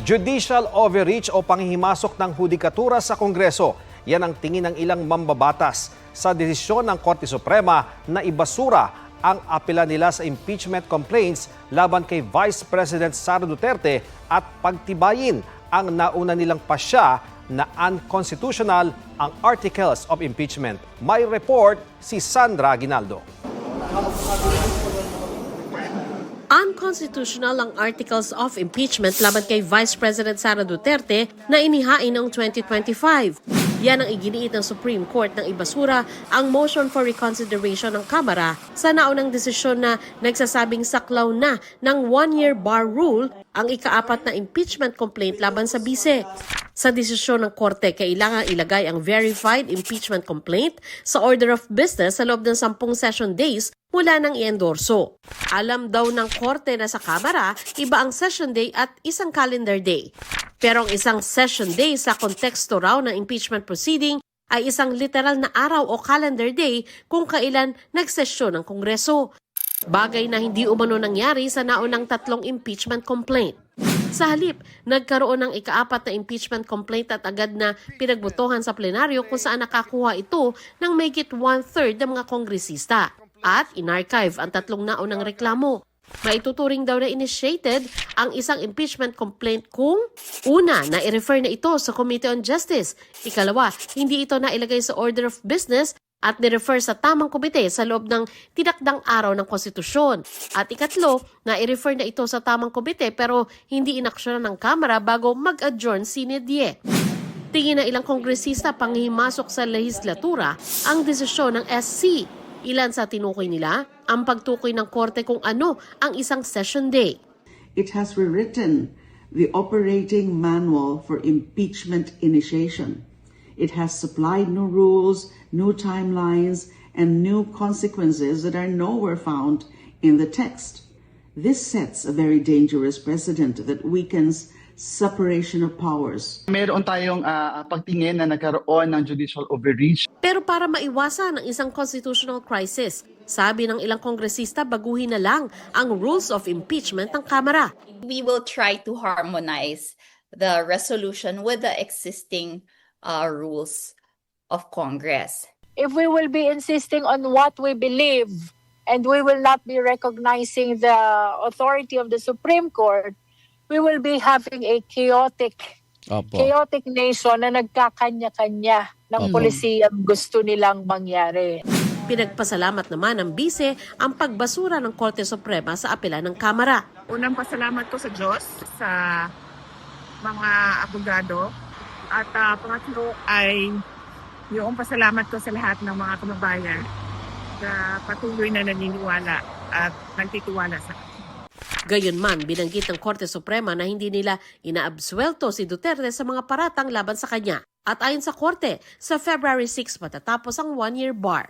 Judicial overreach o panghihimasok ng hudikatura sa Kongreso. Yan ang tingin ng ilang mambabatas sa desisyon ng Korte Suprema na ibasura ang apela nila sa impeachment complaints laban kay Vice President Sara Duterte at pagtibayin ang nauna nilang pasya na unconstitutional ang articles of impeachment. May report si Sandra Aguinaldo. Unconstitutional ang articles of impeachment laban kay Vice President Sara Duterte na inihain noong 2025. Yan ang iginiit ng Supreme Court ng ibasura ang motion for reconsideration ng Kamara sa naunang desisyon na nagsasabing saklaw na ng one-year bar rule ang ikaapat na impeachment complaint laban sa bise. Sa desisyon ng Korte, kailangan ilagay ang verified impeachment complaint sa order of business sa loob ng 10 session days mula nang i-endorso. Alam daw ng Korte na sa Kamara, iba ang session day at isang calendar day. Pero ang isang session day sa konteksto raw ng impeachment proceeding ay isang literal na araw o calendar day kung kailan nagsesyon ng Kongreso. Bagay na hindi umano nangyari sa naunang 3 impeachment complaint. Sa halip, nagkaroon ng ikaapat na impeachment complaint at agad na pinagbotohan sa plenaryo kung saan nakakuha ito ng mahigit 1/3 ng mga kongresista. At inarchive ang 3 naunang reklamo. Maituturing daw na initiated ang isang impeachment complaint kung una, na i-refer na ito sa Committee on Justice. Ikalawa, hindi ito nailagay sa order of business at ni-refer sa tamang komite sa loob ng tinakdang araw ng konstitusyon. At ikatlo, na i-refer na ito sa tamang komite pero hindi inaksyonan ng Kamara bago mag-adjourn sine die. Tingin na ilang kongresista panghihimasok sa lehislatura ang desisyon ng SC. Ilan sa tinukoy nila ang pagtukoy ng Korte kung ano ang isang session day. It has rewritten the operating manual for impeachment initiation. It has supplied new rules, new timelines, and new consequences that are nowhere found in the text. This sets a very dangerous precedent that weakens separation of powers. Meron tayong pagtingin na nagkaroon ng judicial overreach. Pero para maiwasan ang isang constitutional crisis, sabi ng ilang kongresista baguhin na lang ang rules of impeachment ng Kamara. We will try to harmonize the resolution with the existing rules of Congress. If we will be insisting on what we believe and we will not be recognizing the authority of the Supreme Court, we will be having a chaotic nation na nagkakanya-kanya ng polisiyang gusto nilang mangyari. Pinagpasalamat naman ng bise ang pagbasura ng Korte Suprema sa apela ng Kamara. Unang pasalamat ko sa Diyos, sa mga abogado, at pangatlo ay yung pasalamat ko sa lahat ng mga kababayan na patuloy na naniniwala at nagtitiwala sa akin. Gayunman, binanggit ng Korte Suprema na hindi nila inaabsuelto si Duterte sa mga paratang laban sa kanya. At ayon sa Korte, sa February 6 matatapos ang one-year bar.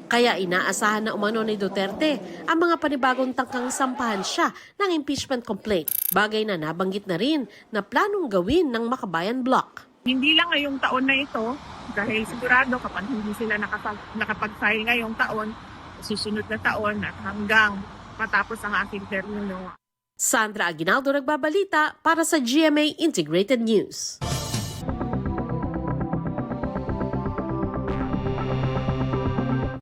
Kaya inaasahan na umano ni Duterte ang mga panibagong tangkang sampahan siya ng impeachment complaint. Bagay na nabanggit na rin na planong gawin ng Makabayan Bloc. Hindi lang ngayong taon na ito, dahil sigurado kapag hindi sila nakapag-file ngayong taon, susunod na taon at hanggang matapos ang aking termino. Sandra Aguinaldo nagbabalita para sa GMA Integrated News.